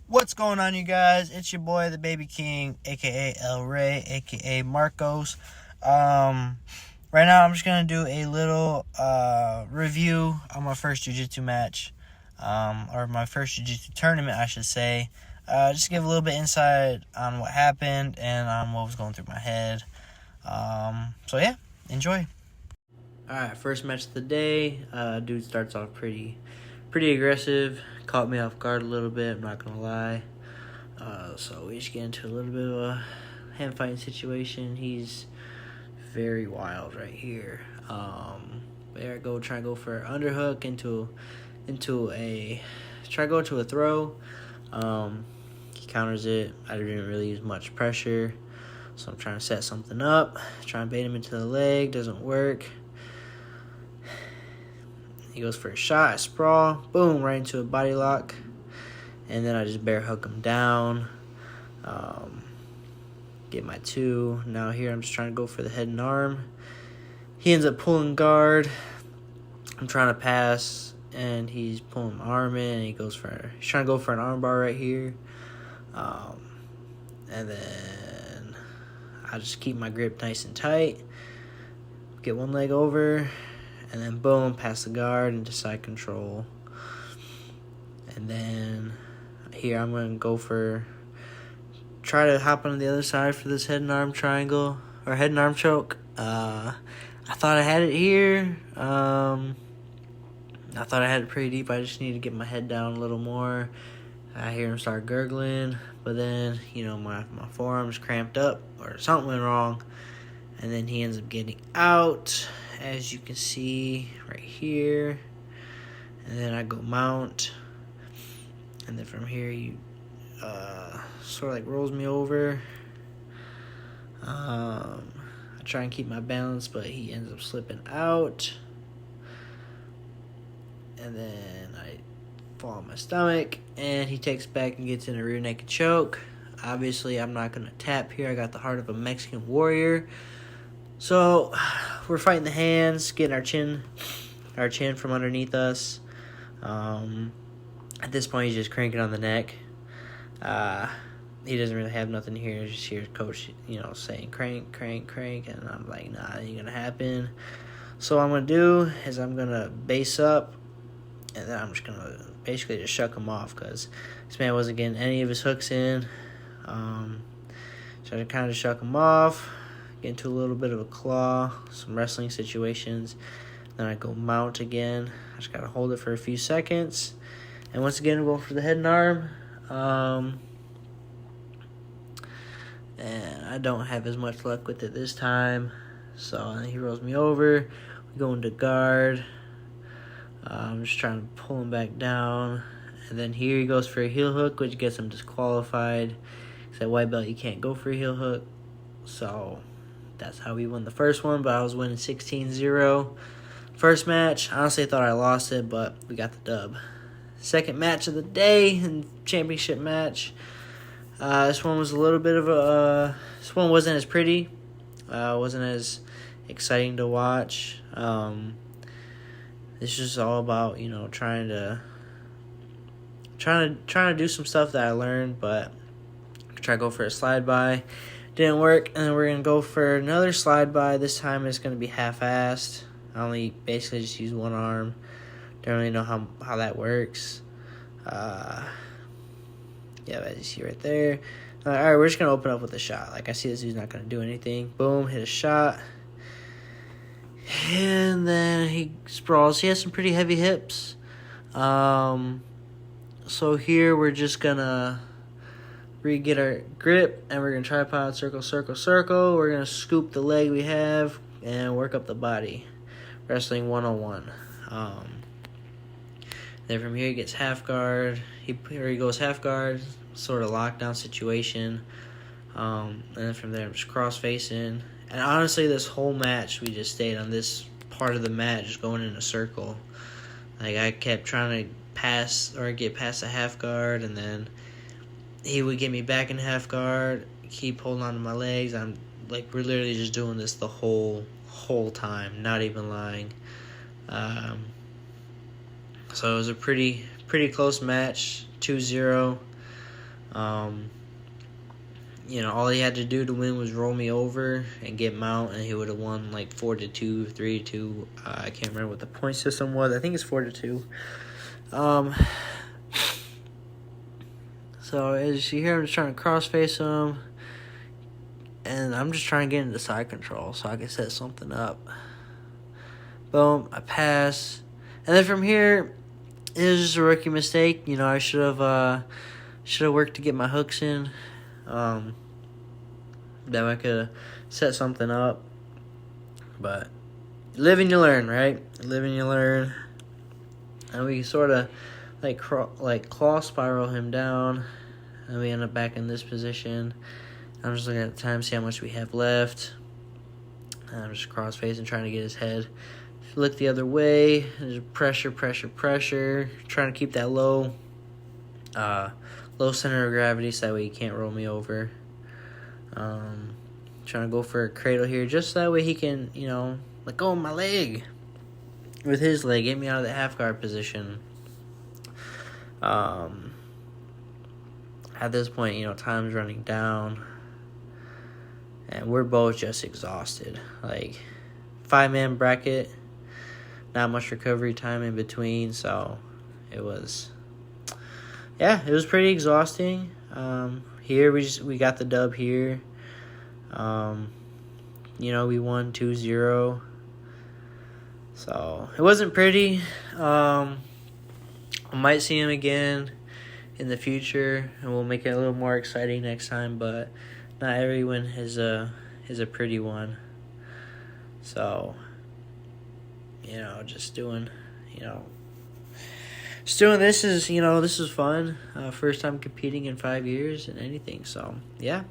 What's going on, you guys? It's your boy, the Baby King, aka El Rey, aka Marcos. Right now, I'm just gonna do a little review on my first jiu-jitsu match, or my first jiu-jitsu tournament, I should say. Just give a little bit insight on what happened and on what was going through my head. So yeah, enjoy. All right, first match of the day. Dude starts off pretty aggressive. Caught me off guard a little bit, I'm not gonna lie. So we just get into a little bit of a hand fighting situation. He's very wild right here. There I go, try to go for an underhook into a throw. He counters it. I didn't really use much pressure, so I'm trying to set something up, trying to bait him into the leg. Doesn't work. He goes for a shot, a sprawl, boom, right into a body lock. And then I just bear hook him down. Get my two. Now here I'm just trying to go for the head and arm. He ends up pulling guard. I'm trying to pass, and he's pulling my arm in, and he's trying to go for an arm bar right here. And then I just keep my grip nice and tight. Get one leg over. And then boom, pass the guard into side control. And then here I'm going to try to hop on the other side for this head and arm triangle, or head and arm choke. I thought I had it here. I thought I had it pretty deep. I just need to get my head down a little more. I hear him start gurgling, but then, my forearm's cramped up or something went wrong. And then he ends up getting out, as you can see right here. And then I go mount. And then from here, he sort of like rolls me over. I try and keep my balance, but he ends up slipping out. And then I fall on my stomach, and he takes back and gets in a rear naked choke. Obviously, I'm not going to tap here. I got the heart of a Mexican warrior. So we're fighting the hands, getting our chin from underneath us. At this point, he's just cranking on the neck. He doesn't really have nothing here. Just hear coach, saying crank, crank, crank, and I'm like, nah, that ain't gonna happen. So what I'm gonna do is I'm gonna base up, and then I'm just gonna basically just shuck him off because this man wasn't getting any of his hooks in. So I kind of shuck him off. Get into a little bit of a claw, some wrestling situations. Then I go mount again. I just got to hold it for a few seconds. And once again, we'll go for the head and arm. And I don't have as much luck with it this time. So he rolls me over. We go into guard. I'm just trying to pull him back down. And then here he goes for a heel hook, which gets him disqualified. Because at white belt, you can't go for a heel hook. So that's how we won the first one, but I was winning 16-0. First match, I honestly thought I lost it, but we got the dub. Second match of the day, and championship match. This one was a little bit of this one wasn't as pretty. Wasn't as exciting to watch. This is all about, trying to do some stuff that I learned, but try to go for a slide by. Didn't work, and then we're going to go for another slide by. This time it's going to be half-assed. I only basically just use one arm. Don't really know how that works. Yeah, as you see right there. All right, we're just going to open up with a shot. Like, I see this dude's not going to do anything. Boom, hit a shot. And then he sprawls. He has some pretty heavy hips. So here we're just going to get our grip, and we're going to tripod, circle, circle, circle. We're going to scoop the leg we have and work up the body. Wrestling 101. Then from here he gets half guard. Here he goes half guard, sort of lockdown situation. And then from there I'm just cross facing. And honestly, this whole match we just stayed on this part of the match, just going in a circle. Like, I kept trying to pass or get past the half guard, and then he would get me back in half guard, keep holding on to my legs. We're literally just doing this the whole time, not even lying. So it was a pretty close match, 2-0. You know, all he had to do to win was roll me over and get mount, and he would have won like 4-2, 3-2. I can't remember what the point system was. I think it's 4-2. So as you hear, I'm just trying to cross face him, and I'm just trying to get into side control so I can set something up. Boom, I pass, and then from here, it was just a rookie mistake. You know, I should have worked to get my hooks in. That I could have set something up, but live and you learn, right? Live and you learn. And we sort of like claw spiral him down, and we end up back in this position. I'm just looking at the time, see how much we have left. And I'm just cross facing, trying to get his head. Look the other way. There's pressure, trying to keep that low center of gravity so that way he can't roll me over. Trying to go for a cradle here, just so that way he can, you know, let go of my leg with his leg, get me out of the half guard position. At this point, you know, time's running down, and we're both just exhausted. Like, 5-man bracket, not much recovery time in between, so it was pretty exhausting. Here we got the dub here. You know, we won 2-0. So it wasn't pretty. I might see him again in the future, and we'll make it a little more exciting next time, but not every win is a pretty one. So, you know, just doing this is, this is fun. First time competing in 5 years and anything. So, yeah.